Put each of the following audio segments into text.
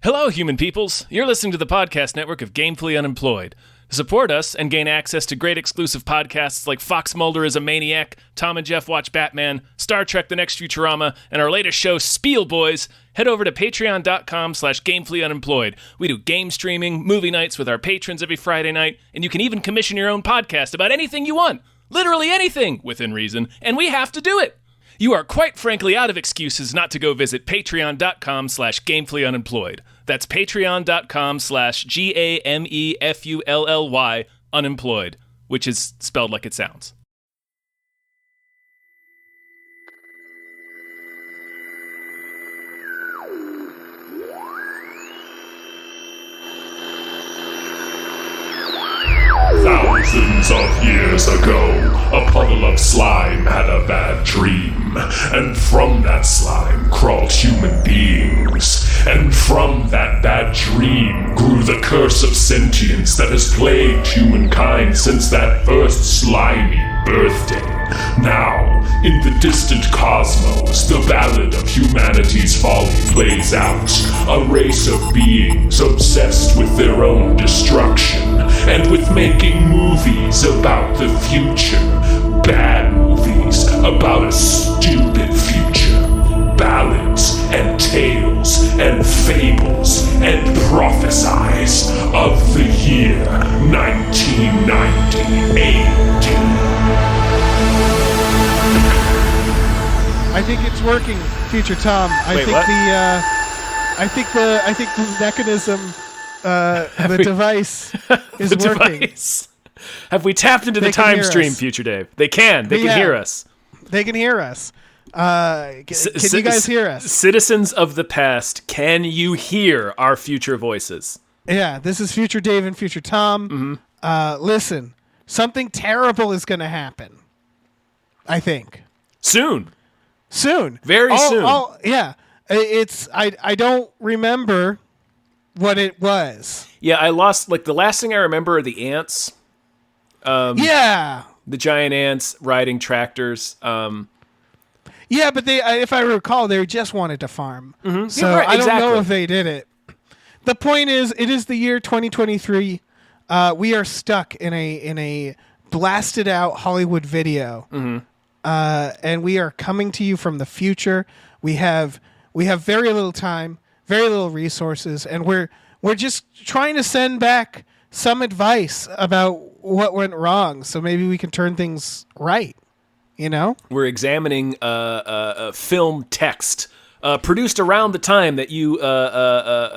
Hello, human peoples. You're listening to the podcast network of Gamefully Unemployed. To support us and gain access to great exclusive podcasts like Fox Mulder is a Maniac, Tom and Jeff Watch Batman, Star Trek The Next Futurama, and our latest show, Spiel Boys, head over to patreon.com/gamefullyunemployed. We do game streaming, movie nights with our patrons every Friday night, and you can even commission your own podcast about anything you want. Literally anything, within reason, and we have to do it. You are quite frankly out of excuses not to go visit patreon.com/gamefullyunemployed. That's patreon.com/GAMEFULLY unemployed, which is spelled like it sounds. Thousands of years ago, a puddle of slime had a bad dream, and from that slime crawled human beings, and from that bad dream grew the curse of sentience that has plagued humankind since that first slimy birthday. Now, in the distant cosmos, the ballad of humanity's folly plays out. A race of beings obsessed with their own destruction, and with making movies about the future. Bad movies about a stupid future. Ballads and tales and fables and prophesies of the year 1998. I think it's working, Future Tom. Wait, what? I think the mechanism, the device is The working. device. Have we tapped into They the can time hear stream, us. Future Dave? They can hear us. They can hear us. Can you guys hear us? Citizens of the past, can you hear our future voices? Yeah, this is Future Dave and Future Tom. Listen, something terrible is going to happen. I think. Soon. Very soon. Yeah. I don't remember what it was. Yeah, I lost, the last thing I remember are the ants. Yeah. The giant ants riding tractors. Yeah, but they, if I recall, they just wanted to farm. So Yeah, right, I don't know exactly. if they did it. The point is, it is the year 2023. We are stuck in a blasted out Hollywood video, and we are coming to you from the future. We have very little time, very little resources, and we're just trying to send back some advice about what went wrong, so maybe we can turn things right. You know? We're examining film text produced around the time that you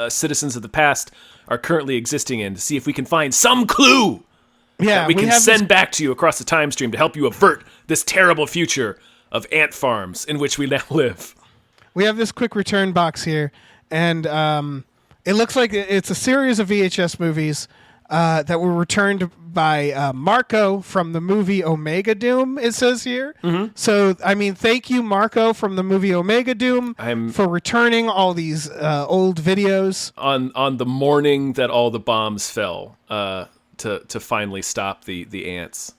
citizens of the past are currently existing in to see if we can find some clue that we can have send back to you across the time stream to help you avert this terrible future of ant farms in which we now live. We have this quick return box here, and it looks like it's a series of VHS movies that were returned by Marco from the movie Omega Doom, it says here. So, I mean, thank you, Marco from the movie Omega Doom, for returning all these old videos. On the morning that all the bombs fell to finally stop the ants.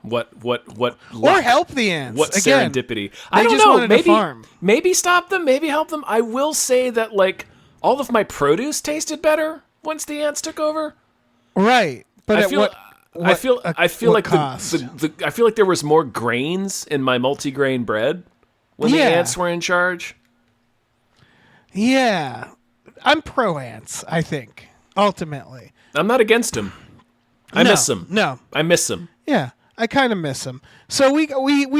What Or luck. help the ants. What Again, serendipity. they I don't just know. wanted to farm. Maybe stop them, maybe help them. I will say that all of my produce tasted better once the ants took over. Right. But I feel like cost? I feel like there was more grains in my multigrain bread when the ants were in charge. Yeah. I'm pro ants, I think, ultimately. I'm not against them. I miss them. No. I miss them. Yeah, I kind of miss them. So we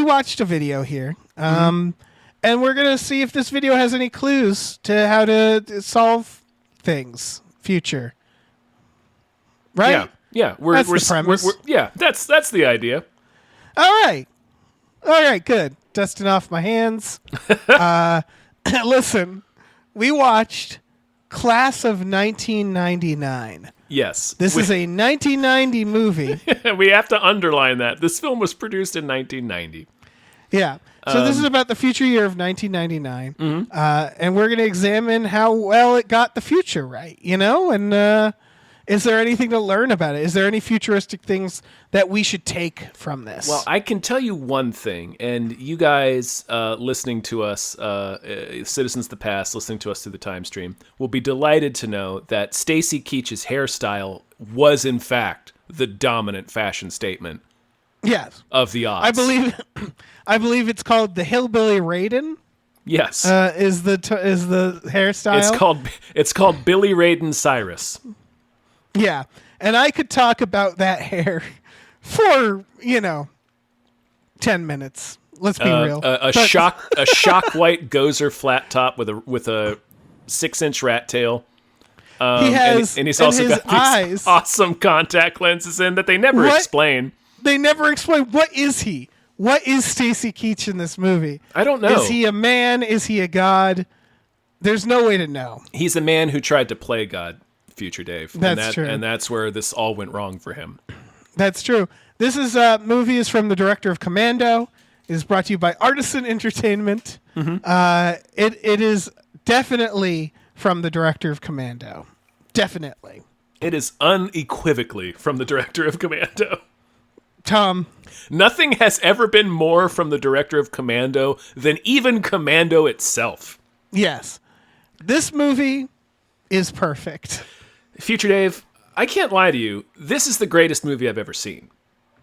watched a video here, and we're gonna see if this video has any clues to how to solve things future. Right? Yeah. That's the premise. That's the idea. All right, good. Dusting off my hands. Listen, we watched Class of 1999. Yes. This is a 1990 movie. We have to underline that. This film was produced in 1990. Yeah. So this is about the future year of 1999, and we're going to examine how well it got the future right, and Is there anything to learn about it? Is there any futuristic things that we should take from this? Well, I can tell you one thing, and you guys listening to us, citizens of the past, listening to us through the time stream, will be delighted to know that Stacy Keach's hairstyle was, in fact, the dominant fashion statement yes, of the odds. I believe it's called the Hillbilly Raiden. Yes, is the hairstyle? It's called Billy Raiden Cyrus. Yeah, and I could talk about that hair for 10 minutes. Let's be real. A shock white Gozer flat top with a 6-inch rat tail. He has, and he's also got these eyes. awesome contact lenses in that they never explain. They never explain. What is he? What is Stacy Keach in this movie? I don't know. Is he a man? Is he a god? There's no way to know. He's a man who tried to play God, Future Dave. That's true. And that's where this all went wrong for him. That's true. This movie is from the director of Commando. It is brought to you by Artisan Entertainment. Mm-hmm. It is definitely from the director of Commando. Definitely. It is unequivocally from the director of Commando. Tom. Nothing has ever been more from the director of Commando than even Commando itself. Yes. This movie is perfect. Future Dave, I can't lie to you. This is the greatest movie I've ever seen.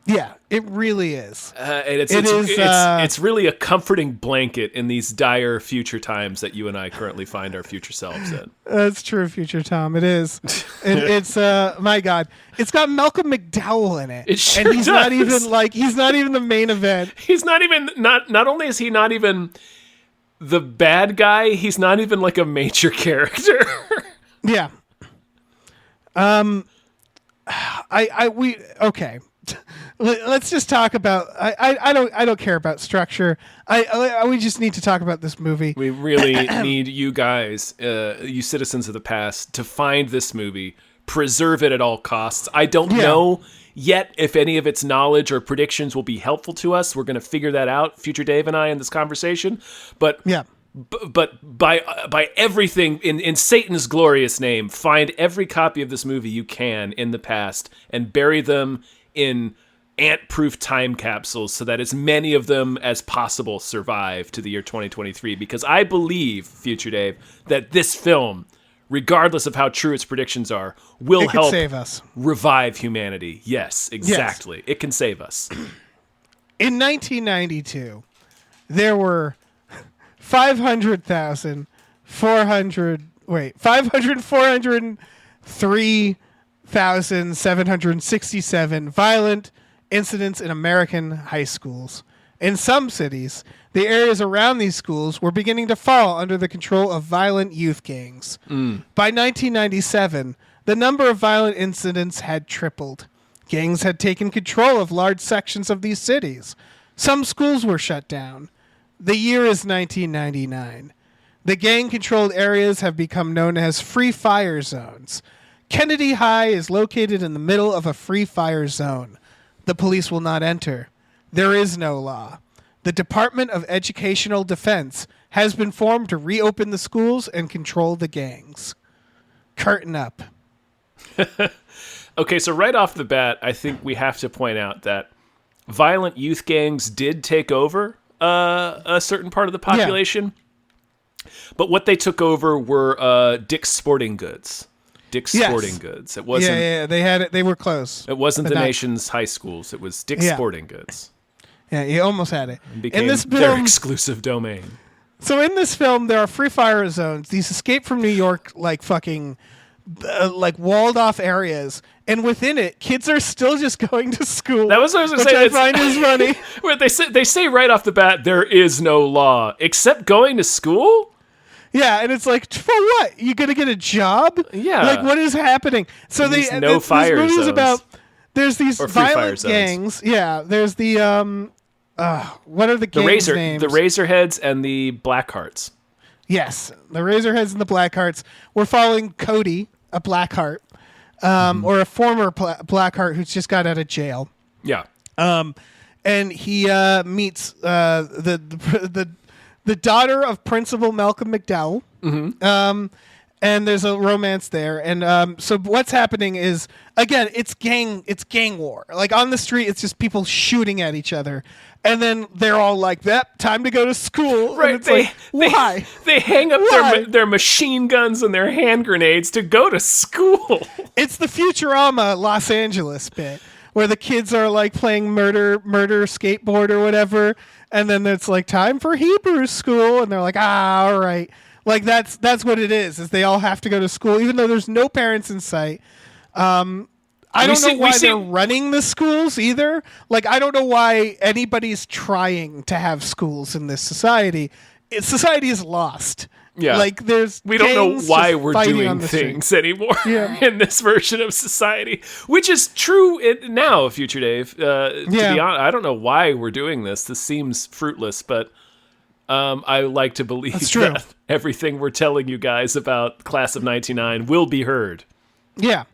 Yeah, it really is. And it's really a comforting blanket in these dire future times that you and I currently find our future selves in. That's true, future Tom. It is. It's my God. It's got Malcolm McDowell in it. It sure and he's does. He's not even the main event. He's not even not only is he not even the bad guy, he's not even like a major character. Yeah. Okay. Let's just talk about. I don't care about structure. We just need to talk about this movie. We really need you guys, you citizens of the past, to find this movie, preserve it at all costs. I don't know yet if any of its knowledge or predictions will be helpful to us. We're going to figure that out, Future Dave and I, in this conversation. But yeah. But by everything in Satan's glorious name, find every copy of this movie you can in the past and bury them in ant-proof time capsules so that as many of them as possible survive to the year 2023. Because I believe, Future Dave, that this film, regardless of how true its predictions are, will help save us, revive humanity. Yes, exactly. Yes. It can save us. In 1992, there were 503,767 violent incidents in American high schools. In some cities, the areas around these schools were beginning to fall under the control of violent youth gangs. By 1997, the number of violent incidents had tripled. Gangs had taken control of large sections of these cities. Some schools were shut down. The year is 1999. The gang-controlled areas have become known as free fire zones. Kennedy High is located in the middle of a free fire zone. The police will not enter. There is no law. The Department of Educational Defense has been formed to reopen the schools and control the gangs. Curtain up. Okay, so right off the bat, I think we have to point out that violent youth gangs did take over a certain part of the population. Yeah. But what they took over were Dick's Sporting Goods. Sporting Goods. It wasn't. Yeah, they had it. They were close. It wasn't the nation's high schools. It was Dick's Sporting Goods. Yeah, you almost had it. It became their exclusive domain. So in this film, there are free fire zones. These escape from New York, like fucking, like walled off areas, and within it, kids are still just going to school. That was what I was going to say. I find is funny. Where they say right off the bat, there is no law except going to school. Yeah, and it's like, for what? You gonna get a job? Yeah. Like, what is happening? So this movie is about. There's these violent gangs. Zones. Yeah. There's the what are the gangs' names? The Razorheads and the Blackhearts. Yes, the Razorheads and the Blackhearts. We're following Cody, a Blackheart, or a former Blackheart who's just got out of jail. Yeah. And he meets the daughter of Principal Malcolm McDowell. and there's a romance there. And so what's happening is, again, it's gang war. Like on the street, it's just people shooting at each other. And then they're all like, "That time to go to school." Right? And it's why? They hang up Why? their machine guns and their hand grenades to go to school. It's the Futurama Los Angeles bit where the kids are like playing murder skateboard or whatever, and then it's like time for Hebrew school, and they're like, all right. Like that's what it is they all have to go to school, even though there's no parents in sight. I don't know why they're running the schools either. Like, I don't know why anybody's trying to have schools in this society. Society is lost. Yeah. Like, we don't know why we're doing things anymore Yeah. in this version of society, which is true now, Future Dave. To be honest, I don't know why we're doing this. This seems fruitless, but I like to believe that everything we're telling you guys about Class of 99 will be heard. Yeah.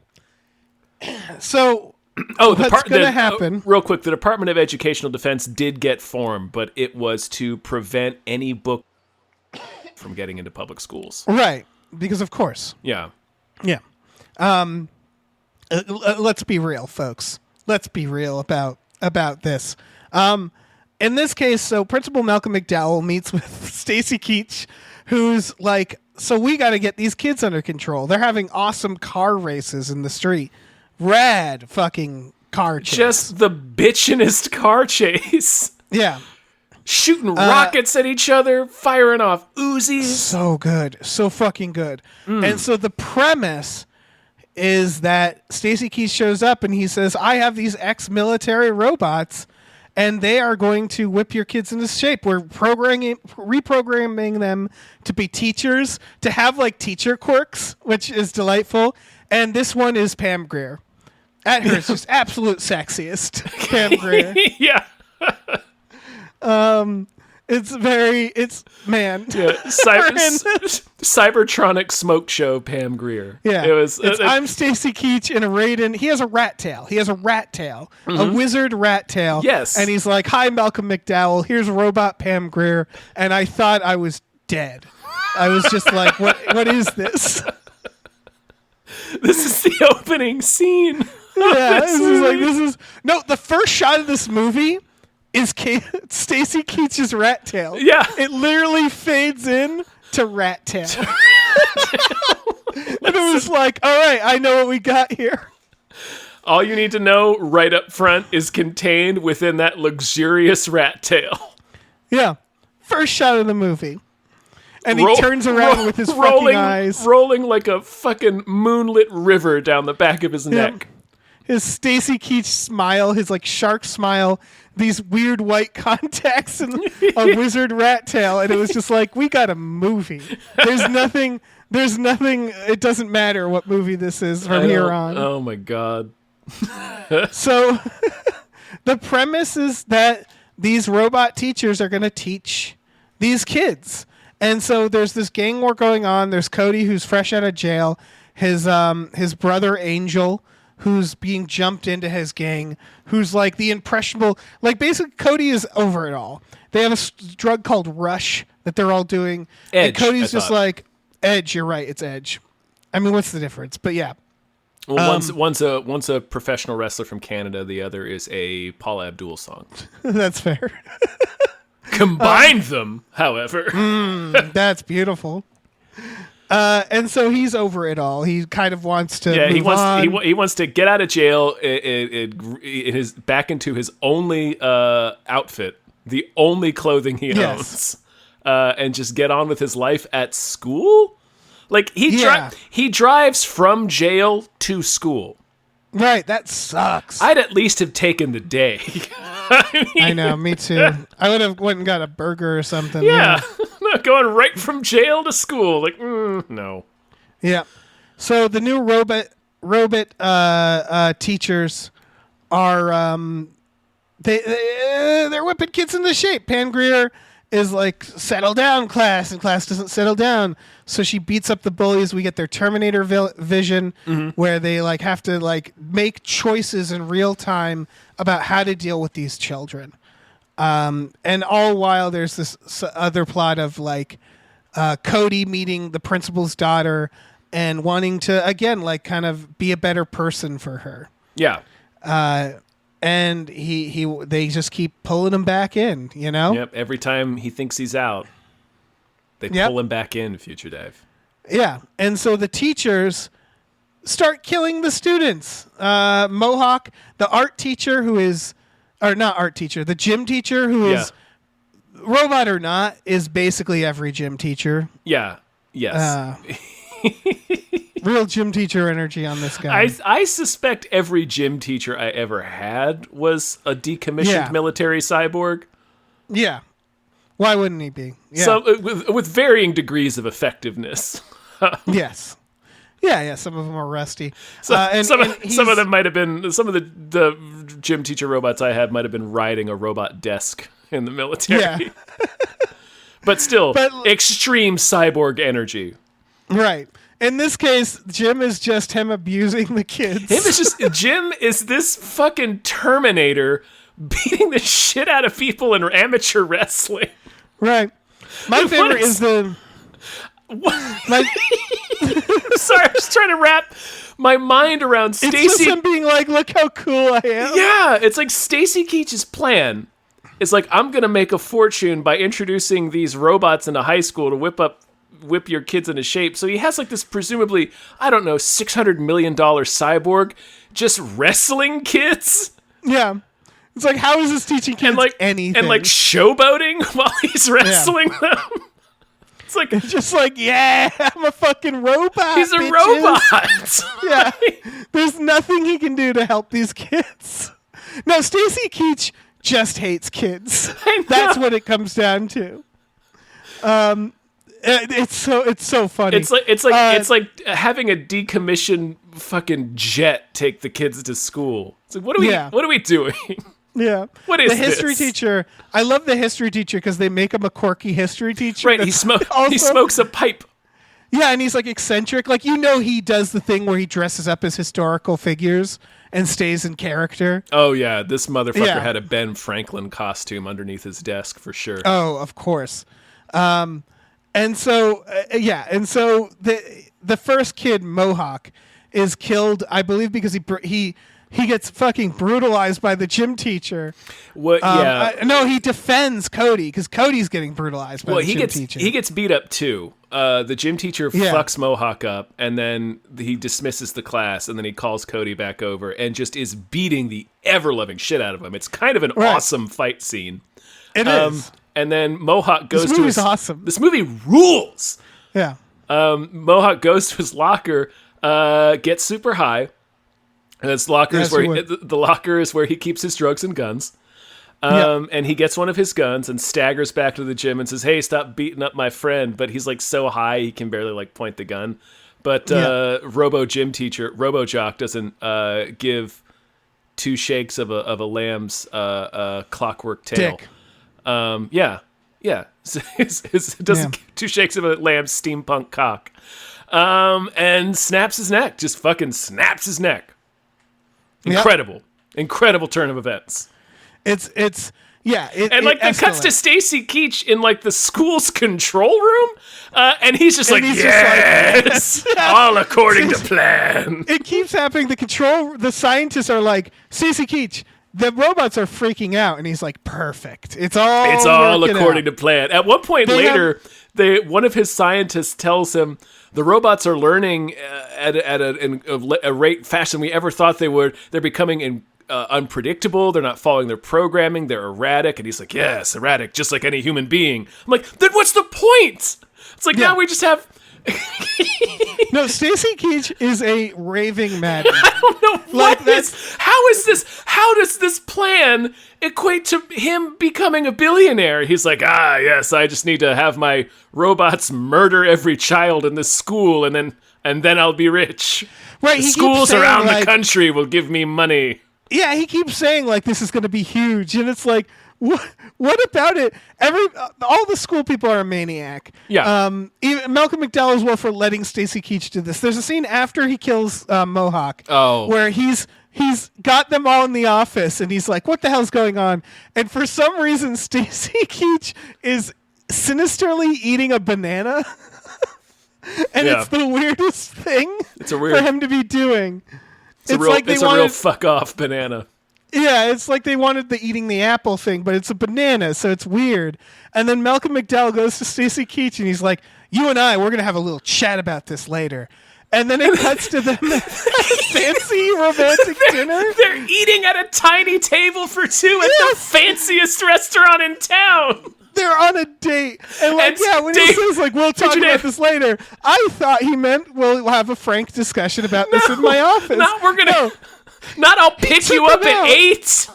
So, what's going to happen? Real quick, the Department of Educational Defense did get formed, but it was to prevent any book from getting into public schools. Right. Because of course. Yeah. Yeah. Let's be real, folks. Let's be real about this. In this case, so Principal Malcolm McDowell meets with Stacy Keach, who's like, so we got to get these kids under control. They're having awesome car races in the street. Rad fucking car chase. Just the bitchinest car chase. Yeah. Shooting rockets at each other, firing off Uzis. So good. So fucking good. And so the premise is that Stacy Keach shows up and he says, I have these ex-military robots and they are going to whip your kids into shape. We're reprogramming them to be teachers, to have like teacher quirks, which is delightful. And this one is Pam Grier. At her, it's just absolute sexiest Pam Grier. Yeah. Man. Yeah. Cybertronic smoke show Pam Grier. Yeah. It was. I'm Stacy Keach in a Raiden. He has a rat tail. A wizard rat tail. Yes. And he's like, hi, Malcolm McDowell. Here's robot Pam Grier. And I thought I was dead. I was just like, what is this? This is the opening scene. Yeah. No, the first shot of this movie is Stacy Keach's rat tail. Yeah. It literally fades in to rat tail. And it was like, all right, I know what we got here. All you need to know right up front is contained within that luxurious rat tail. Yeah. First shot of the movie. And he turns around with his fucking eyes. Rolling like a fucking moonlit river down the back of his neck. His Stacy Keach smile, his like shark smile, these weird white contacts and a wizard rat tail. And it was just like, we got a movie. There's nothing, it doesn't matter what movie this is from here on. Oh my God. So the premise is that these robot teachers are going to teach these kids. And so there's this gang war going on. There's Cody, who's fresh out of jail. His brother Angel, who's being jumped into his gang, who's like the impressionable. Like basically, Cody is over it all. They have a drug called Rush that they're all doing. Edge, and Cody's just like Edge. You're right. It's Edge. I mean, what's the difference? But yeah. Well, one's a professional wrestler from Canada. The other is a Paula Abdul song. That's fair. Combined them, however. That's beautiful. And so he's over it all. He kind of wants to move on. He wants to get out of jail back into his only outfit, the only clothing he owns, and just get on with his life at school. Like he drives from jail to school. Right, that sucks. I'd at least have taken the day. I know, me too. I would have went and got a burger or something. Yeah. Going right from jail to school. Like, no. Yeah. So the new robot teachers are they're whipping kids into shape. Pam Grier is like, settle down, class, and class doesn't settle down. So she beats up the bullies. We get their Terminator vision, where they like have to like make choices in real time about how to deal with these children. And all while there's this other plot of like Cody meeting the principal's daughter, and wanting to, again, like kind of be a better person for her. Yeah. And they just keep pulling him back in, you know? Yep. Every time he thinks he's out, they pull him back in, Future Dave. Yeah. And so the teachers start killing the students. Mohawk, the art teacher the gym teacher who is robot or not, is basically every gym teacher. Yeah. Yes. Real gym teacher energy on this guy. I suspect every gym teacher I ever had was a decommissioned military cyborg. Yeah. Why wouldn't he be? Yeah. So with varying degrees of effectiveness. Yes. Yeah. Some of them are rusty. So, some of them might have been, some of the gym teacher robots I had might have been riding a robot desk in the military. Yeah. But still, extreme cyborg energy. Right. In this case, Jim is just him abusing the kids. Jim is this fucking Terminator beating the shit out of people in amateur wrestling. Right. My favorite is the... Sorry, I'm just trying to wrap my mind around Stacy. It's just him being like, look how cool I am. Yeah, it's like Stacy Keach's plan is like, I'm going to make a fortune by introducing these robots into high school to whip your kids into shape. So he has like this presumably, I don't know, $600 million cyborg just wrestling kids. Yeah. It's like, how is this teaching kids anything? And like showboating while he's wrestling them. It's like, it's just like, yeah, I'm a fucking robot. He's a robot. Yeah. There's nothing he can do to help these kids. No, Stacy Keach just hates kids. That's what it comes down to. It's so funny. It's like having a decommissioned fucking jet take the kids to school. It's like, what are we doing? Yeah. What is the history this? teacher? I love the history teacher because they make him a quirky history teacher. Right, he smokes a pipe. Yeah, and he's like eccentric. Like, you know, he does the thing where he dresses up as historical figures and stays in character. Oh yeah, this motherfucker had a Ben Franklin costume underneath his desk for sure. Oh, of course. And so the first kid, Mohawk, is killed, I believe, because he gets fucking brutalized by the gym teacher. What? No, he defends Cody because Cody's getting brutalized by the gym teacher. He gets beat up too. The gym teacher fucks Mohawk up, and then he dismisses the class, and then he calls Cody back over and just is beating the ever-loving shit out of him. It's kind of an awesome fight scene. It is. And then Mohawk goes to his... awesome. This movie rules! Yeah. Mohawk goes to his locker, gets super high. And the locker is where he keeps his drugs and guns. And he gets one of his guns and staggers back to the gym and says, "Hey, stop beating up my friend." But he's like so high he can barely like point the gun. But Robo Jock doesn't give two shakes of a lamb's clockwork tail. Dick. Doesn't give two shakes of a lamb's steampunk cock. And snaps his neck. Just fucking snaps his neck. Incredible turn of events. It cuts to Stacy Keach in like the school's control room, and he's just like, yes, all according to plan. It keeps happening. The scientists are like, Stacy Keach, the robots are freaking out, and he's like, perfect. It's all according to plan. At one point one of his scientists tells him the robots are learning at a rate faster than we ever thought they would. They're becoming unpredictable. They're not following their programming. They're erratic. And he's like, yes, erratic, just like any human being. I'm like, then what's the point? It's like, now we just have... No, Stacy Keach is a raving madman. I don't know how does this plan equate to him becoming a billionaire? He's like, yes, I just need to have my robots murder every child in this school, and then I'll be rich. Right, schools around the country will give me money. Yeah, he keeps saying like this is going to be huge, and it's like, what about it? All the school people are a maniac. Yeah. Even Malcolm McDowell as well for letting Stacy Keach do this. There's a scene after he kills Mohawk. Where he's got them all in the office, and he's like, "What the hell's going on?" And for some reason, Stacy Keach is sinisterly eating a banana. And Yeah. it's the weirdest thing It's a weird- for him to be doing. It's a real fuck off banana. Yeah, it's like they wanted the eating the apple thing, but it's a banana, so it's weird. And then Malcolm McDowell goes to Stacy Keach and he's like, "You and I, we're gonna have a little chat about this later." And then it cuts to them at a fancy romantic dinner. They're eating at a tiny table for two at the fanciest restaurant in town. They're on a date. And like, And when he Dave- says like, "We'll talk Future about Dave- this later," I thought he meant we'll have a frank discussion about this in my office. We're gonna. No, Not I'll pick you took up him at out. 8.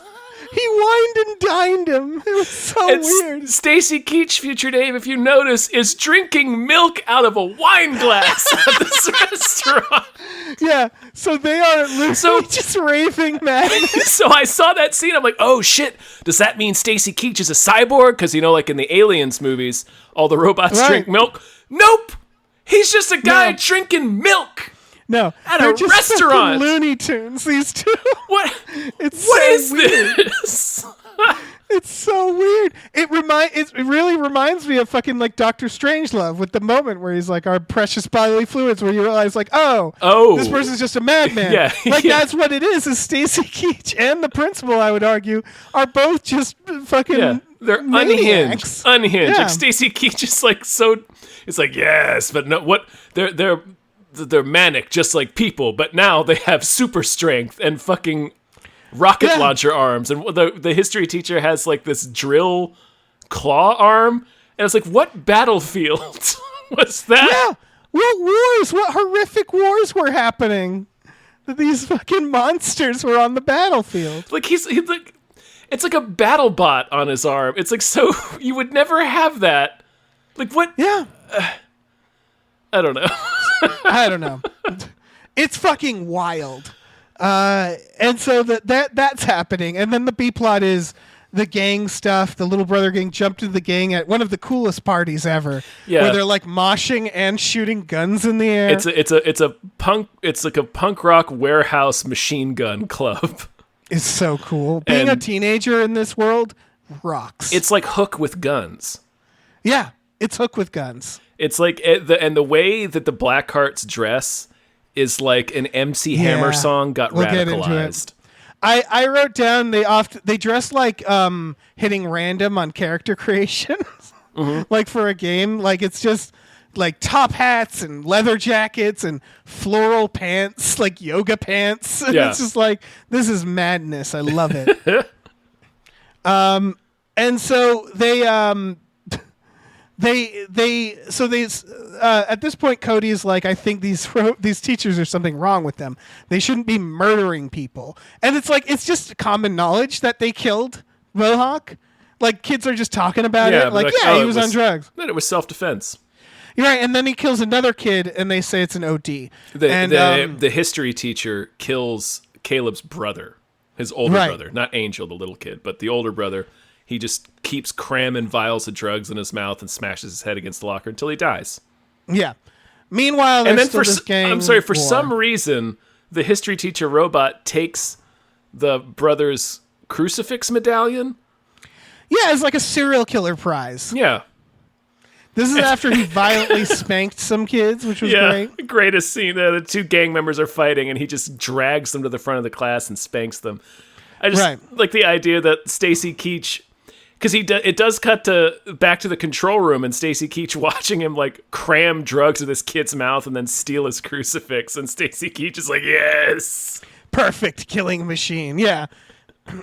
he wined and dined him. It was so weird. Stacy Keach, Future Dave, if you notice, is drinking milk out of a wine glass at this restaurant. Yeah, so they are literally just raving mad. So I saw that scene. I'm like, oh shit. Does that mean Stacy Keach is a cyborg? Because, like in the Aliens movies, all the robots Right. drink milk. Nope. He's just a guy No. drinking milk. No, At they're a just restaurant. fucking Looney Tunes. These two. What? It's What so is weird. this? It's so weird. It really reminds me of fucking like Doctor Strangelove with the moment where he's like, "Our precious bodily fluids," where you realize like, oh, this person's just a madman. Yeah, like yeah. that's what it is. Is Stacy Keach and the principal, I would argue, are both just fucking Yeah, they're maniacs. unhinged. Yeah. Like Stacy Keach is like so. It's like yes, but no. What they're manic, just like people, but now they have super strength and fucking rocket Yeah. launcher arms. And the history teacher has like this drill claw arm, and it's like, what battlefield was that? Yeah. What horrific wars were happening? That these fucking monsters were on the battlefield. Like he's like, it's like a battle bot on his arm. It's like so you would never have that. Like what? Yeah. I don't know. I don't know. It's fucking wild. And so that's happening. And then the B plot is the gang stuff. The little brother gang jumped into the gang at one of the coolest parties ever. Yeah. Where they're like moshing and shooting guns in the air. It's like a punk rock warehouse machine gun club. It's so cool. Being a And- teenager in this world rocks. It's like Hook with guns. Yeah. It's Hook with guns. It's like the way that the Blackhearts dress is like an MC Hammer Yeah. song got We'll get into it. radicalized. I wrote down they dress like hitting random on character creations, like for a game. Like it's just like top hats and leather jackets and floral pants, like yoga pants. And Yeah. it's just like this is madness. I love it. And so they at this point Cody's like, I think these teachers are something wrong with them. They shouldn't be murdering people. And it's like it's just common knowledge that they killed Mohawk. Like kids are just talking about it. but Like, oh, he it was on drugs. Then it was self-defense. You're right. And then he kills another kid and they say it's an OD. The history teacher kills Caleb's brother, his older Right. brother, not Angel, the little kid, but the older brother. He just keeps cramming vials of drugs in his mouth and smashes his head against the locker until he dies. Yeah. Meanwhile, And there's then still this gang I'm sorry, for war. some reason, the history teacher robot takes the brother's crucifix medallion. Yeah, it's like a serial killer prize. Yeah. This is after he violently spanked some kids, which was Yeah, great. greatest scene. The two gang members are fighting, and he just drags them to the front of the class and spanks them. I just Right. like the idea that Stacy Keach, because it does cut to back to the control room, and Stacy Keach watching him like cram drugs in this kid's mouth and then steal his crucifix, and Stacy Keach is like, yes. Perfect killing machine. Yeah.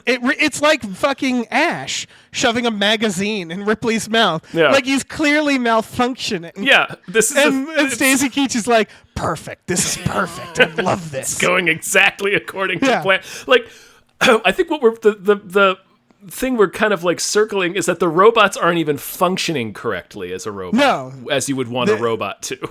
It's like fucking Ash shoving a magazine in Ripley's mouth. Yeah. Like he's clearly malfunctioning. Yeah, this is And Stacey Keach is like, perfect. This is perfect. I love this. going exactly according to Yeah. plan. Like, I think what we're the thing we're kind of like circling is that the robots aren't even functioning correctly as a robot. No. As you would want a robot to.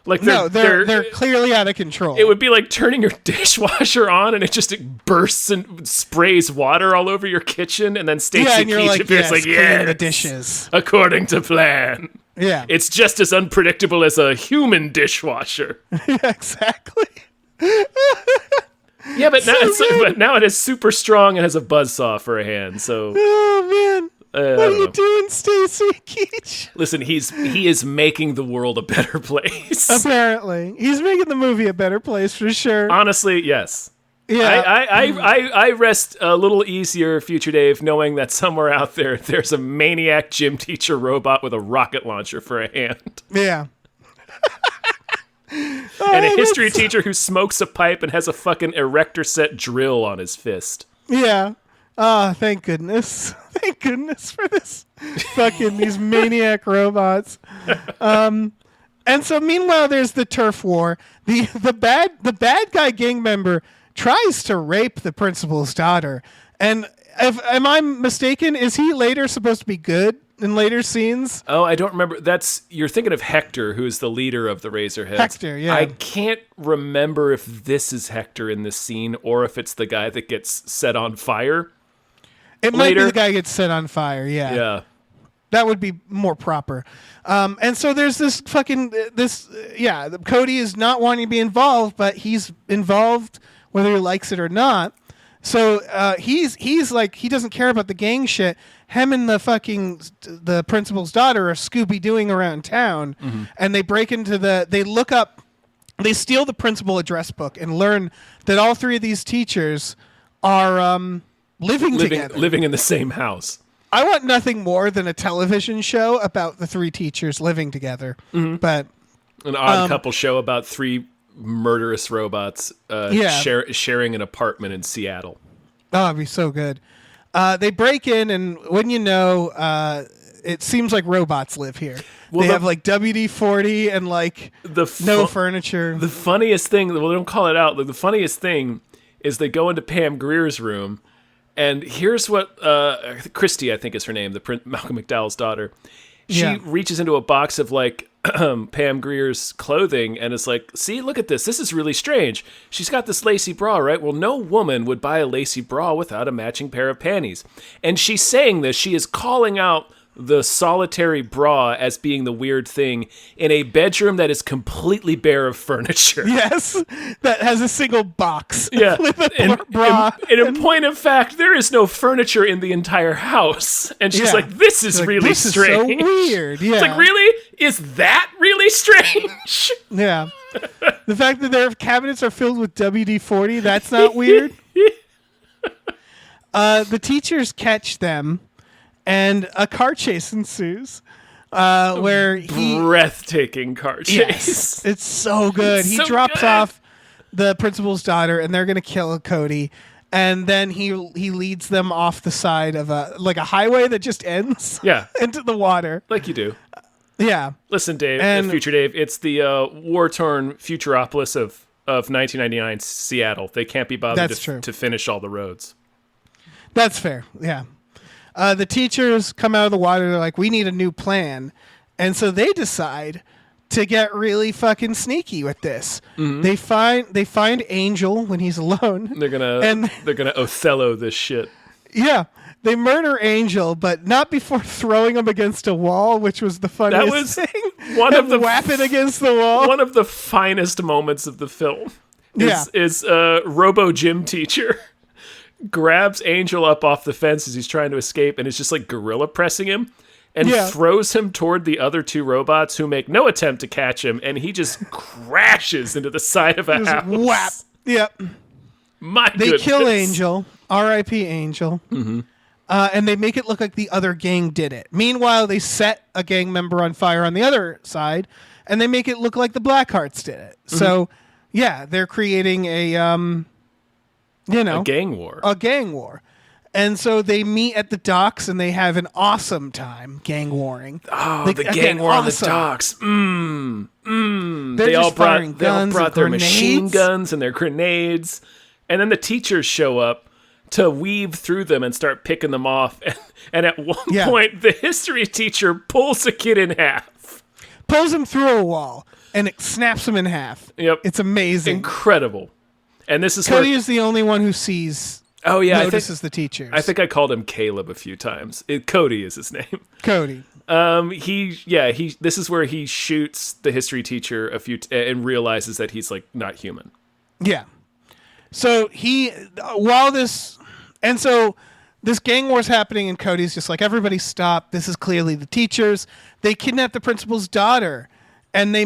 Like They're clearly out of control. it would be like turning your dishwasher on and it bursts and sprays water all over your kitchen, and then Stacey and you're Keach like, appears yes, like, clean yes, the dishes. according to plan. Yeah. It's just as unpredictable as a human dishwasher. Exactly. Yeah, but now it is super strong and has a buzzsaw for a hand. So Oh man. What are you doing, Stacy Keach? Listen, he is making the world a better place. Apparently, he's making the movie a better place for sure. Honestly, yes. Yeah, I rest a little easier, Future Dave, knowing that somewhere out there's a maniac gym teacher robot with a rocket launcher for a hand. yeah. And a history teacher who smokes a pipe and has a fucking erector set drill on his fist. Yeah. Oh, thank goodness. Thank goodness for this fucking these maniac robots. And so meanwhile there's the turf war. The bad guy gang member tries to rape the principal's daughter. And am I mistaken? Is he later supposed to be good in later scenes? Oh, I don't remember. You're thinking of Hector, who's the leader of the Razorheads. Hector, yeah. I can't remember if this is Hector in this scene or if it's the guy that gets set on fire. It might be the guy who gets set on fire, yeah. Yeah. That would be more proper. And so there's this Cody is not wanting to be involved, but he's involved whether he likes it or not. So he's like, he doesn't care about the gang shit. Him and the principal's daughter are Scooby-Dooing around town, and they break into they steal the principal address book and learn that all three of these teachers are living together. Living in the same house. I want nothing more than a television show about the three teachers living together. But an odd couple show about three murderous robots sharing an apartment in Seattle. Oh, it'd be so good. They break in, and when you know, it seems like robots live here. Well, they have like WD-40 and like no furniture. The funniest thing, well, they don't call it out. The funniest thing is they go into Pam Greer's room, and here's what Christy, I think is her name, Malcolm McDowell's daughter. She reaches into a box of like Pam Greer's clothing and is like, see, look at this. This is really strange. She's got this lacy bra, right? Well, no woman would buy a lacy bra without a matching pair of panties. And she's saying this. She is calling out the solitary bra as being the weird thing in a bedroom that is completely bare of furniture. Yes, that has a single box. Yeah, with a bra. And in point of fact, there is no furniture in the entire house. And she's like, this is really strange. This is so weird. Yeah. It's like, really? Is that really strange? Yeah. The fact that their cabinets are filled with WD-40, that's not weird. The teachers catch them, and a car chase ensues. Where breathtaking car chase. Yes, it's so good. He drops off the principal's daughter, and they're gonna kill Cody. And then he leads them off the side of a highway that just ends. Yeah. Into the water, like you do. Yeah. Listen, Dave, Future Dave. It's the war-torn Futuropolis of 1999 Seattle. They can't be bothered to finish all the roads. That's fair. Yeah. The teachers come out of the water. They're like, we need a new plan. And so they decide to get really fucking sneaky with this. Mm-hmm. They find Angel when he's alone. They're gonna Othello this shit. Yeah. They murder Angel, but not before throwing him against a wall, which was the funniest thing. One of the weapon against the wall. One of the finest moments of the film is Robo Gym teacher grabs Angel up off the fence as he's trying to escape and is just like gorilla pressing him and throws him toward the other two robots who make no attempt to catch him, and he just crashes into the side of a house. Whap. Yep. They kill Angel. R.I.P. Angel. Mm-hmm. And they make it look like the other gang did it. Meanwhile, they set a gang member on fire on the other side, and they make it look like the Blackhearts did it. Mm-hmm. So, they're creating a gang war. A gang war. And so they meet at the docks, and they have an awesome time gang warring. Oh, the gang war on the docks. They all brought their machine guns and their grenades, and then the teachers show up to weave through them and start picking them off. And at one point, the history teacher pulls a kid in half. Pulls him through a wall, and it snaps him in half. Yep. It's amazing. Incredible. And this is Cody is the only one who sees... Oh, yeah. Notices the teachers. I think I called him Caleb a few times. Cody is his name. Cody. This is where he shoots the history teacher and realizes that he's like not human. Yeah. So this gang war's happening, and Cody's just like, everybody stop. This is clearly the teachers. They kidnap the principal's daughter, and they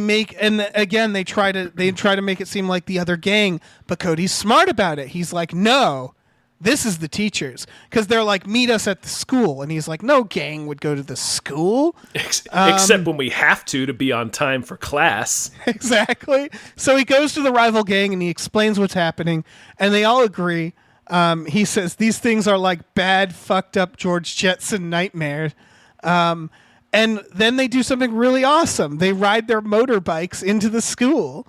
try to make it seem like the other gang, but Cody's smart about it. He's like, no, this is the teachers, because they're like, meet us at the school, and he's like, no gang would go to the school, except when we have to be on time for class. Exactly. So he goes to the rival gang and he explains what's happening, and they all agree. He says these things are like bad, fucked up George Jetson nightmares. And then they do something really awesome. They ride their motorbikes into the school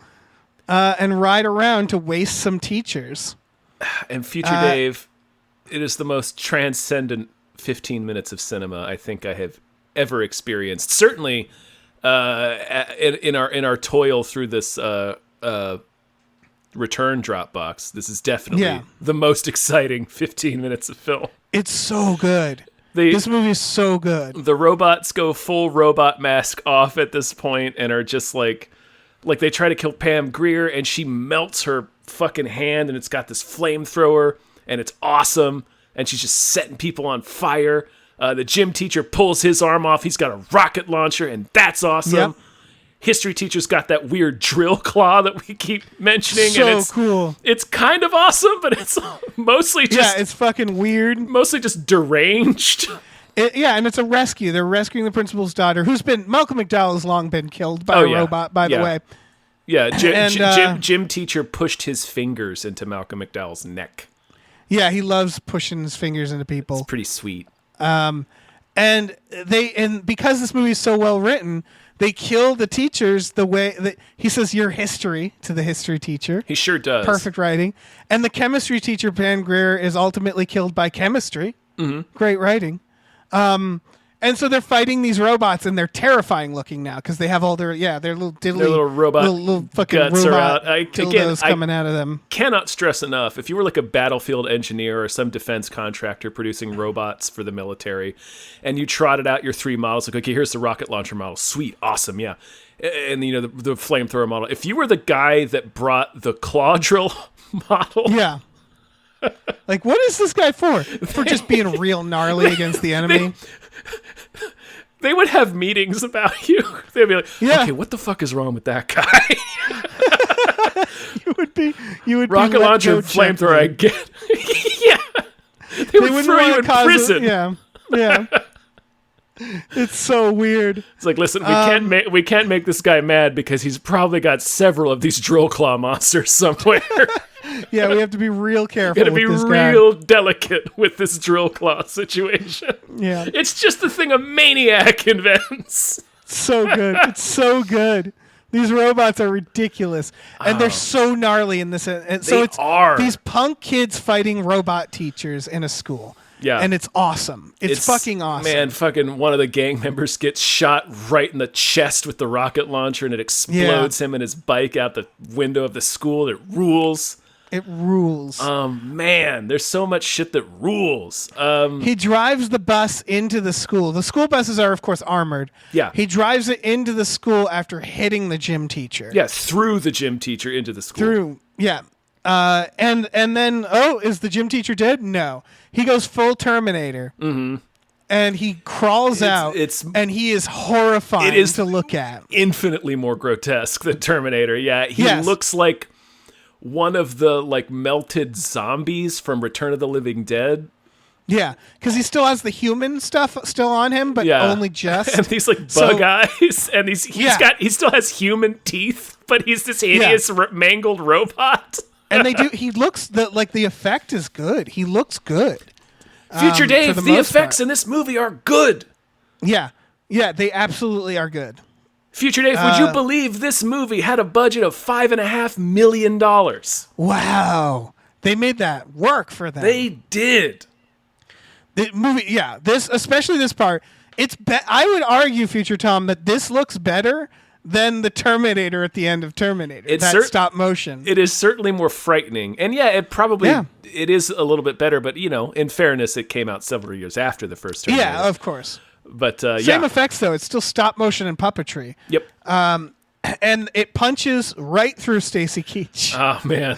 and ride around to waste some teachers. And Future Dave, it is the most transcendent 15 minutes of cinema I think I have ever experienced. Certainly in our toil through this return Dropbox, this is definitely the most exciting 15 minutes of film. It's so good. This movie is so good. The robots go full robot mask off at this point and are just like they try to kill Pam Grier, and she melts her fucking hand, and it's got this flamethrower, and it's awesome, and she's just setting people on fire. The gym teacher pulls his arm off. He's got a rocket launcher, and that's awesome. Yep. History teacher's got that weird drill claw that we keep mentioning. So and it's cool. It's kind of awesome, but it's mostly just... Yeah, it's fucking weird. Mostly just deranged. And it's a rescue. They're rescuing the principal's daughter, who's been... Malcolm McDowell has long been killed by a robot, by the way. Yeah, gym teacher pushed his fingers into Malcolm McDowell's neck. Yeah, he loves pushing his fingers into people. It's pretty sweet. And because this movie is so well written... They kill the teachers the way that he says your history to the history teacher. He sure does. Perfect writing. And the chemistry teacher, Pam Grier, is ultimately killed by chemistry. Mm-hmm. Great writing. And so they're fighting these robots, and they're terrifying looking now because they have all their little diddly, their little robot little fucking guts robot are out. dildos coming out of them. Cannot stress enough, if you were like a battlefield engineer or some defense contractor producing robots for the military, and you trotted out your 3 models, like, okay, here's the rocket launcher model, sweet, awesome, yeah, and the flamethrower model. If you were the guy that brought the claw drill model, yeah. Like, what is this guy for? For just being real gnarly against the enemy? They would have meetings about you. They'd be like, okay, what the fuck is wrong with that guy? you would rocket be launcher, flamethrower, I get. Yeah. They would throw you in prison. Yeah. It's so weird. It's like, listen, we can't make this guy mad because he's probably got several of these drill claw monsters somewhere. Yeah, we have to be real careful. Gotta be real delicate with this drill claw situation. Yeah. It's just the thing a maniac invents. So good. It's so good. These robots are ridiculous. And they're so gnarly in this. And so these punk kids fighting robot teachers in a school. Yeah. And it's awesome. It's fucking awesome. Man, fucking one of the gang members gets shot right in the chest with the rocket launcher, and it explodes him and his bike out the window of the school. It rules. It rules. Man, there's so much shit that rules. He drives the bus into the school. The school buses are, of course, armored. Yeah. He drives it into the school after hitting the gym teacher. Yeah, through the gym teacher into the school. And then, is the gym teacher dead? No. He goes full Terminator. Mm-hmm. And he crawls out, and he is horrifying to look at. Infinitely more grotesque than Terminator. Yeah, he looks like one of the melted zombies from Return of the Living Dead. Yeah, because he still has the human stuff still on him, but only just. And these bug eyes, and he still has human teeth, but he's this hideous mangled robot. And he looks the effect is good. He looks good. Future Dave, the effects in this movie are good. Yeah, they absolutely are good. Future Dave, would you believe this movie had a budget of $5.5 million? Wow. They made that work for them. They did. The movie, especially this part, I would argue, Future Tom, that this looks better than the Terminator at the end of Terminator. Stop motion. It is certainly more frightening. And it is a little bit better, but in fairness, it came out several years after the first Terminator. Yeah, of course. But same effects though. It's still stop motion and puppetry. Yep. and it punches right through Stacy Keach. Oh man.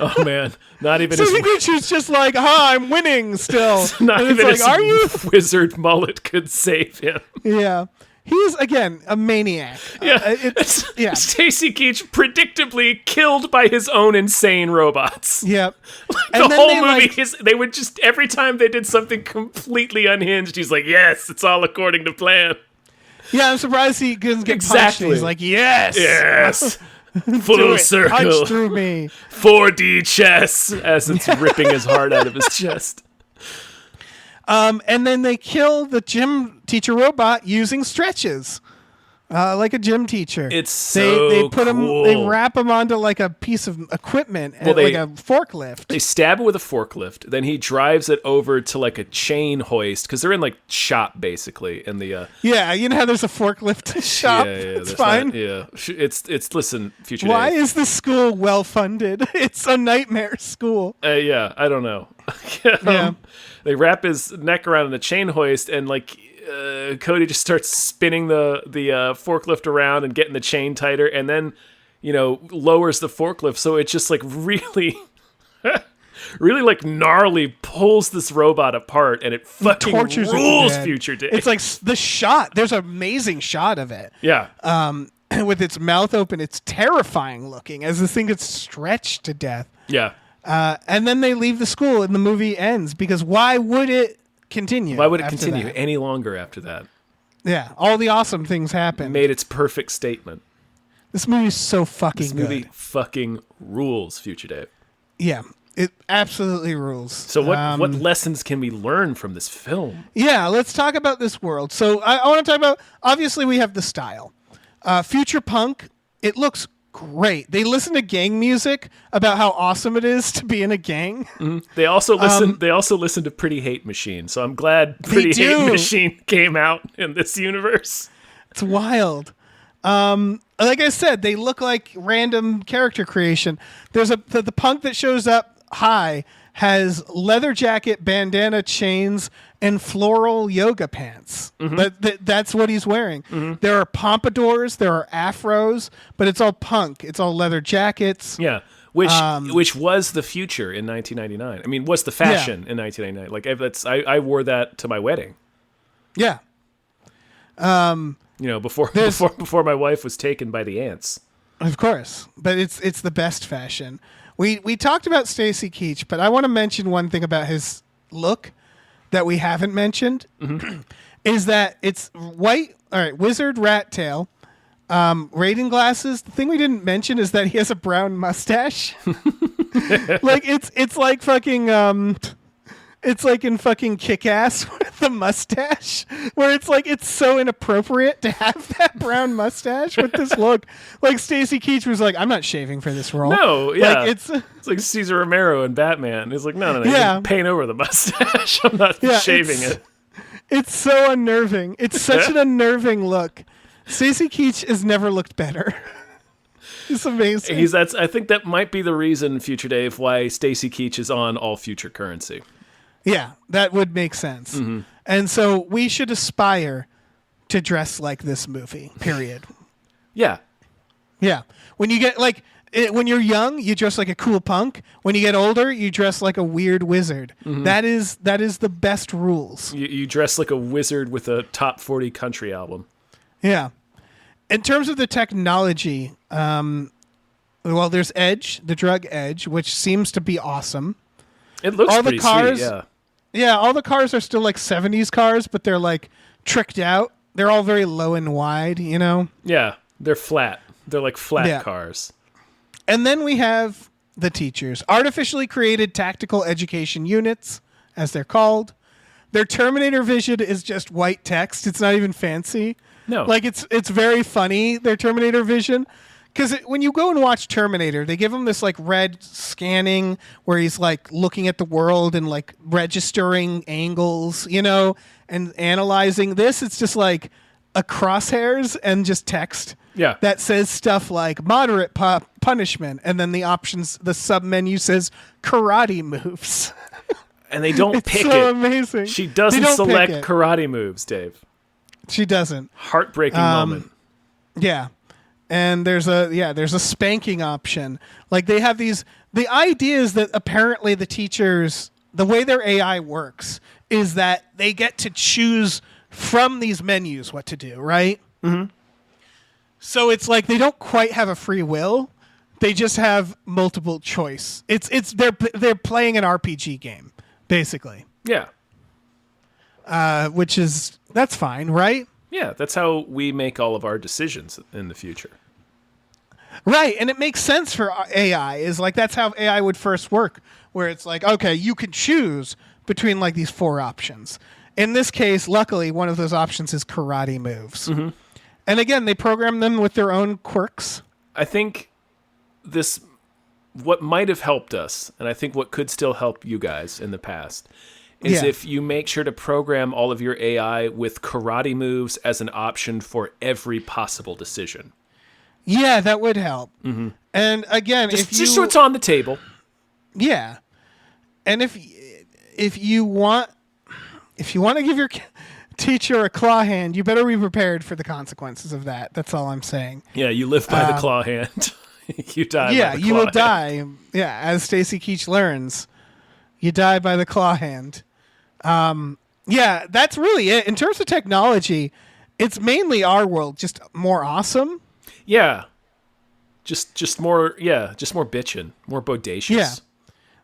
Oh man. Not even Stacy Keach is just like, I'm winning still. not and even it's like, his are you? wizard mullet could save him. Yeah. He's, again, a maniac. Yeah. Yeah. Stacy Keach predictably killed by his own insane robots. Yep. The whole movie is they would just every time they did something completely unhinged, he's like, yes, it's all according to plan. Yeah, I'm surprised he doesn't get punched. Exactly. He's like, yes. Yes. Do Full it. circle. Punch through me. 4D chess as it's ripping his heart out of his chest. And then they kill the gym teacher robot using stretches, like a gym teacher. It's so they put him, cool. they wrap him onto like a piece of equipment, like a forklift. They stab him with a forklift. Then he drives it over to like a chain hoist because they're in like shop basically in the. Yeah, you know how there's a forklift shop. Yeah, It's fine. It's listen, Future Why Dave. is the school well funded? It's a nightmare school. Yeah, I don't know. Yeah. They wrap his neck around the chain hoist, and like Cody just starts spinning the forklift around and getting the chain tighter, and then lowers the forklift, so it just like really, really like gnarly pulls this robot apart, and it fucking Tortures it to rules. death. Future Dave. It's like the shot. There's an amazing shot of it. Yeah. With its mouth open, it's terrifying looking as this thing gets stretched to death. Yeah. And then they leave the school and the movie ends because why would it continue? Why would it after continue that? any longer after that? Yeah, all the awesome things happen. Made its perfect statement. This movie's so fucking This movie good. fucking rules, Future Dave. Yeah, it absolutely rules. So what lessons can we learn from this film? Yeah, let's talk about this world. So I want to talk about, obviously we have the style. Future punk, it looks great. They listen to gang music about how awesome it is to be in a gang. They also listen. They also listen to Pretty Hate Machine. So I'm glad Pretty Hate do. Machine came out in this universe. It's wild. Like I said, they look like random character creation. There's the punk that shows up high has leather jacket, bandana, chains, and floral yoga pants. That's what he's wearing. There are pompadours, there are afros, but it's all punk. It's all leather jackets. Yeah, which was the future in 1999. I mean, what's the fashion in 1999? Like I wore that to my wedding. Yeah. Before my wife was taken by the ants. Of course, but it's the best fashion. We talked about Stacy Keach, but I want to mention one thing about his look that we haven't mentioned is that it's white. All right, wizard rat tail, reading glasses. The thing we didn't mention is that he has a brown mustache. Like it's like fucking it's like in fucking Kick-Ass with the mustache, where it's like it's so inappropriate to have that brown mustache with this look. Like Stacy Keach was like, I'm not shaving for this role. No, yeah, like, it's like Cesar Romero in Batman. He's like, no, Yeah. you paint over the mustache. I'm not shaving it. It's so unnerving. It's such an unnerving look. Stacy Keach has never looked better. It's amazing. I think that might be the reason, Future Dave, why Stacy Keach is on all future currency. Yeah, that would make sense. And so we should aspire to dress like this movie, period. Yeah. Yeah. When you get when you're young, you dress like a cool punk. When you get older, you dress like a weird wizard. That is the best rules. You dress like a wizard with a top 40 country album. Yeah. In terms of the technology, there's Edge, the drug Edge, which seems to be awesome. It looks All the pretty cars- sweet, yeah. Yeah, all the cars are still like 70s cars, but they're like tricked out. They're all very low and wide, you know? Yeah, they're flat. They're like flat Yeah. cars. And then we have the teachers, artificially created tactical education units, as they're called. Their Terminator vision is just white text. It's not even fancy. No. Like it's very funny, their Terminator vision. Because when you go and watch Terminator, they give him this like red scanning where he's like looking at the world and like registering angles, you know, and analyzing this. It's just like a crosshairs and just text. Yeah. That says stuff like moderate punishment. And then the options, the sub menu says karate moves. And they don't It's pick so it. amazing. She They doesn't don't pick select it. karate moves, Dave. She doesn't. Heartbreaking moment. Yeah. And there's a spanking option. Like they have the idea is that apparently the teachers, the way their AI works is that they get to choose from these menus what to do, right? Mm-hmm. So it's like they don't quite have a free will. They just have multiple choice. They're playing an RPG game, basically. Yeah. That's fine, right? Yeah, that's how we make all of our decisions in the future. Right, and it makes sense for AI. Is like that's how AI would first work, where it's like, okay, you can choose between like these 4 options. In this case, luckily, one of those options is karate moves. Mm-hmm. And again, they program them with their own quirks. I think what might have helped us, and I think what could still help you guys in the past, is if you make sure to program all of your AI with karate moves as an option for every possible decision. Yeah, that would help. Mm-hmm. And again, just so it's on the table. Yeah, and if you want to give your teacher a claw hand, you better be prepared for the consequences of that. That's all I'm saying. Yeah, you live by the claw hand. You die. Yeah, by the you claw will hand. die. Yeah, as Stacy Keach learns, you die by the claw hand. Yeah, that's really it. In terms of technology, it's mainly our world, just more awesome. Yeah. Just more bitchin', more bodacious. Yeah.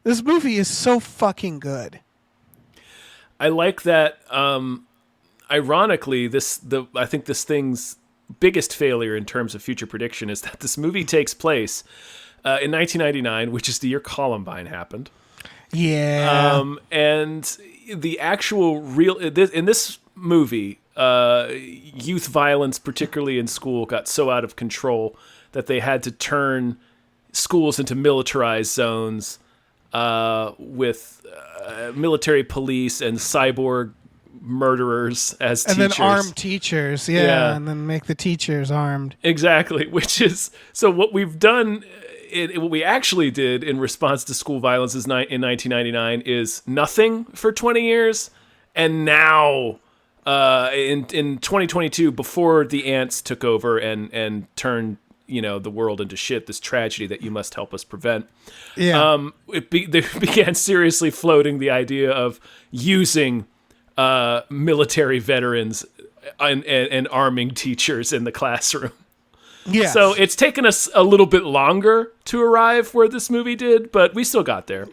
This movie is so fucking good. I like that ironically I think this thing's biggest failure in terms of future prediction is that this movie takes place in 1999, which is the year Columbine happened. Yeah. And the actual in this movie, youth violence, particularly in school, got so out of control that they had to turn schools into militarized zones with military police and cyborg murderers as and teachers. then armed teachers, and then make the teachers armed. Exactly, which is so what we've done. What we actually did in response to school violence in 1999 is nothing for 20 years, and now in 2022, before the ants took over and turned the world into shit, this tragedy that you must help us prevent. Yeah, they began seriously floating the idea of using military veterans and arming teachers in the classroom. yeah. So it's taken us a little bit longer to arrive where this movie did, but we still got there.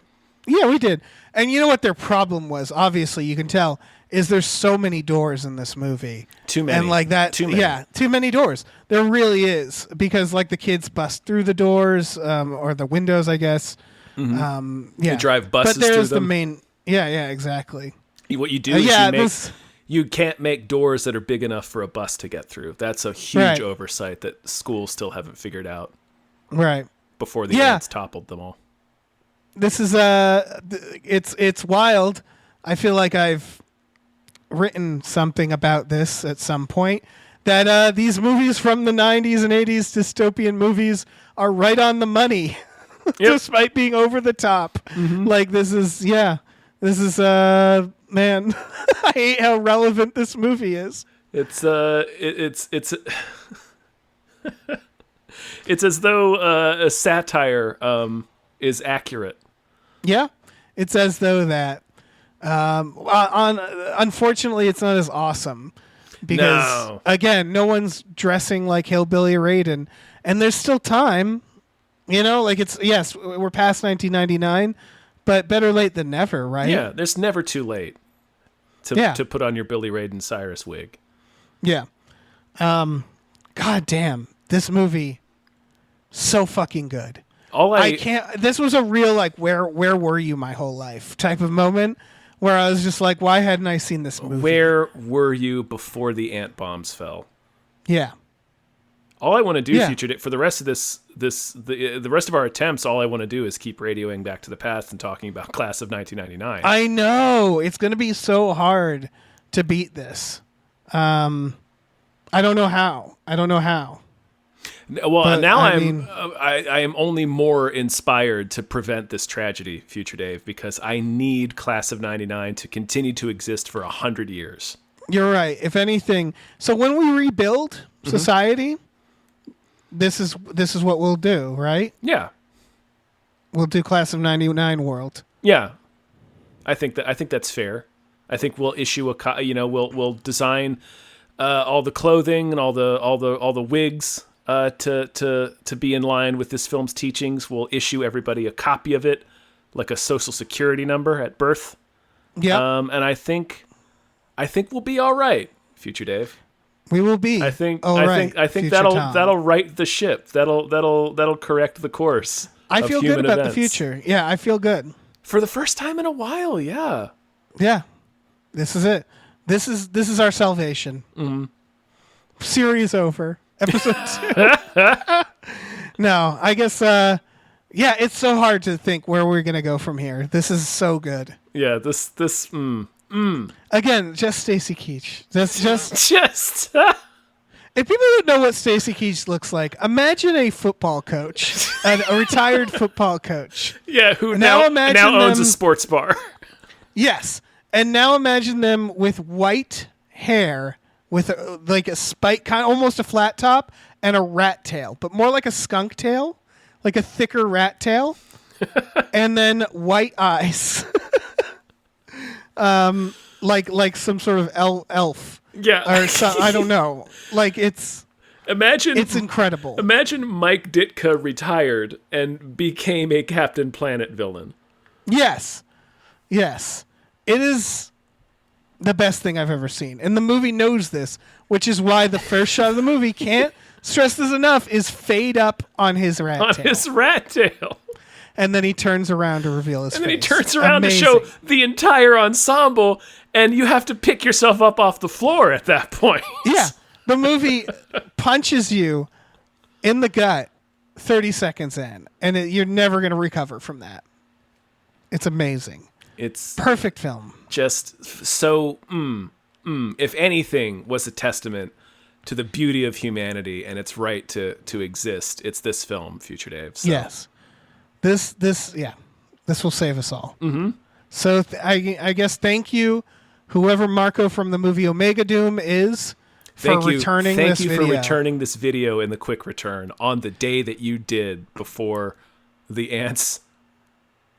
Yeah, we did. And you know what their problem was? Obviously, you can tell is there's so many doors in this movie. Too many. And like that, Too many. Yeah, too many doors. There really is, because like the kids bust through the doors or the windows, I guess. Yeah, They drive buses but there's through them. the main. Yeah, exactly. What you do is this. you can't make doors that are big enough for a bus to get through. That's a huge oversight that schools still haven't figured out Right. before the ants toppled them all. This is it's wild. I feel like I've written something about this at some point, that these movies from the 90s and 80s, dystopian movies, are right on the money. Yep. Despite being over the top. Mm-hmm. Like this is man, I hate how relevant this movie is. It's it's as though a satire is accurate. Yeah, it's as though that. Unfortunately, it's not as awesome because again, no one's dressing like Hillbilly Raiden, and there's still time. Like we're past 1999, but better late than never, right? Yeah, there's never too late to put on your Billy Raiden Cyrus wig. Yeah. God damn, this movie, so fucking good. I can't. This was a real like where were you my whole life type of moment where I was just like, why hadn't I seen this movie? Where were you before the ant bombs fell? Yeah. All I want to do for the rest of the rest of our attempts, all I want to do is keep radioing Back to the Past and talking about Class of 1999. I know it's going to be so hard to beat this. I don't know how. Well, but, now I am only more inspired to prevent this tragedy, Future Dave, because I need Class of 99 to continue to exist for 100 years. You're right. If anything, so when we rebuild society, this is what we'll do, right? Yeah. We'll do Class of '99 World. Yeah. I think that's fair. I think we'll issue we'll design all the clothing and all the wigs to be in line with this film's teachings. We'll issue everybody a copy of it, like a social security number at birth. Yeah. And I think we'll be all right, Future Dave. We will be. I think Future Tom. that'll right the ship. That'll correct the course. I of feel human good about events. the future. Yeah, I feel good. For the first time in a while, yeah. Yeah. This is it. This is our salvation. Mm-hmm. Series over. Episode 2. No, I guess it's so hard to think where we're going to go from here. This is so good. Yeah, Again, just Stacy Keach. Just if people don't know what Stacy Keach looks like, imagine a football coach, a retired football coach. Yeah, who now owns a sports bar. Yes. And now imagine them with white hair, with a spike, kind of almost a flat top, and a rat tail, but more like a skunk tail, like a thicker rat tail, and then white eyes, like some sort of elf. Yeah, or some, I don't know. Like it's incredible. Imagine Mike Ditka retired and became a Captain Planet villain. Yes. It is the best thing I've ever seen. And the movie knows this, which is why the first shot of the movie, can't stress this enough, is fade up on his rat tail. And then he turns around to reveal his face. And then he turns around Amazing. to show the entire ensemble, and you have to pick yourself up off the floor at that point. Yeah. The movie punches you in the gut 30 seconds in, and you're never going to recover from that. It's amazing. It's perfect film. Just so, if anything was a testament to the beauty of humanity and its right to exist, it's this film, Future Dave. So. Yes. This will save us all. Mm-hmm. So I guess thank you, whoever Marco from the movie Omega Doom is, for returning this video. Thank you for returning this video in the quick return on the day that you did before the ants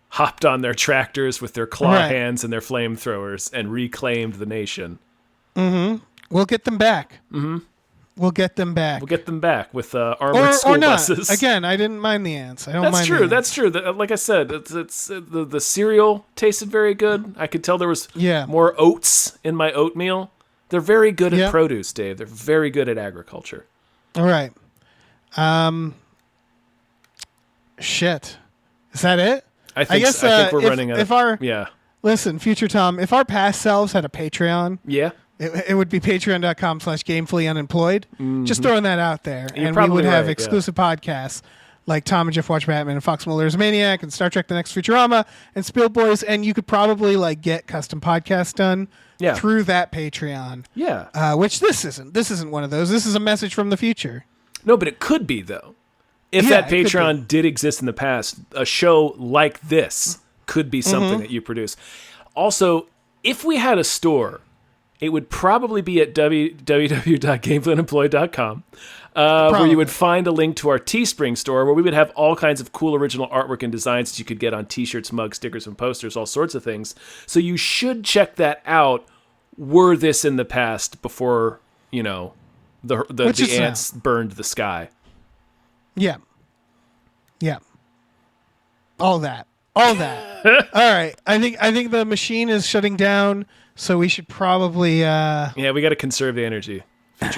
hopped on their tractors with their claw hands and their flamethrowers and reclaimed the nation. Mm-hmm. We'll get them back. Mm-hmm. We'll get them back. We'll get them back with armored school buses. Again, I didn't mind the ants. I don't mind. That's true. Like I said, it's the cereal tasted very good. I could tell there was more oats in my oatmeal. They're very good at produce, Dave. They're very good at agriculture. All right. Shit. Is that it? I think we're running out. Listen, Future Tom, if our past selves had a Patreon, it would be patreon.com/gamefullyunemployed. Mm-hmm. Just throwing that out there. And we would have exclusive podcasts like Tom and Jeff Watch Batman and Fox Mulder's Maniac and Star Trek The Next Futurama and Spill Boys. And you could probably get custom podcasts done through that Patreon. Yeah. Which this isn't. This isn't one of those. This is a message from the future. No, but it could be, though. If that Patreon did exist in the past, a show like this could be something that you produce. Also, if we had a store, it would probably be at www.gamefullyunemployed.com, where you would find a link to our Teespring store, where we would have all kinds of cool original artwork and designs that you could get on T-shirts, mugs, stickers, and posters, all sorts of things. So you should check that out. Were this in the past before, the ants burned the sky? Yeah. All that. All right. I think the machine is shutting down, so we should probably we got to conserve the energy.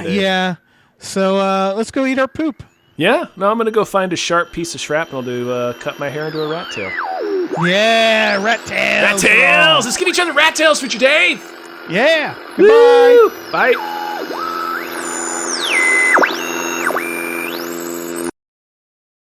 Yeah. So let's go eat our poop. Yeah. No, I'm going to go find a sharp piece of shrapnel to cut my hair into a rat tail. Yeah, rat tails. Rat tails. Let's give each other rat tails, Future Dave. Yeah. Goodbye. Bye.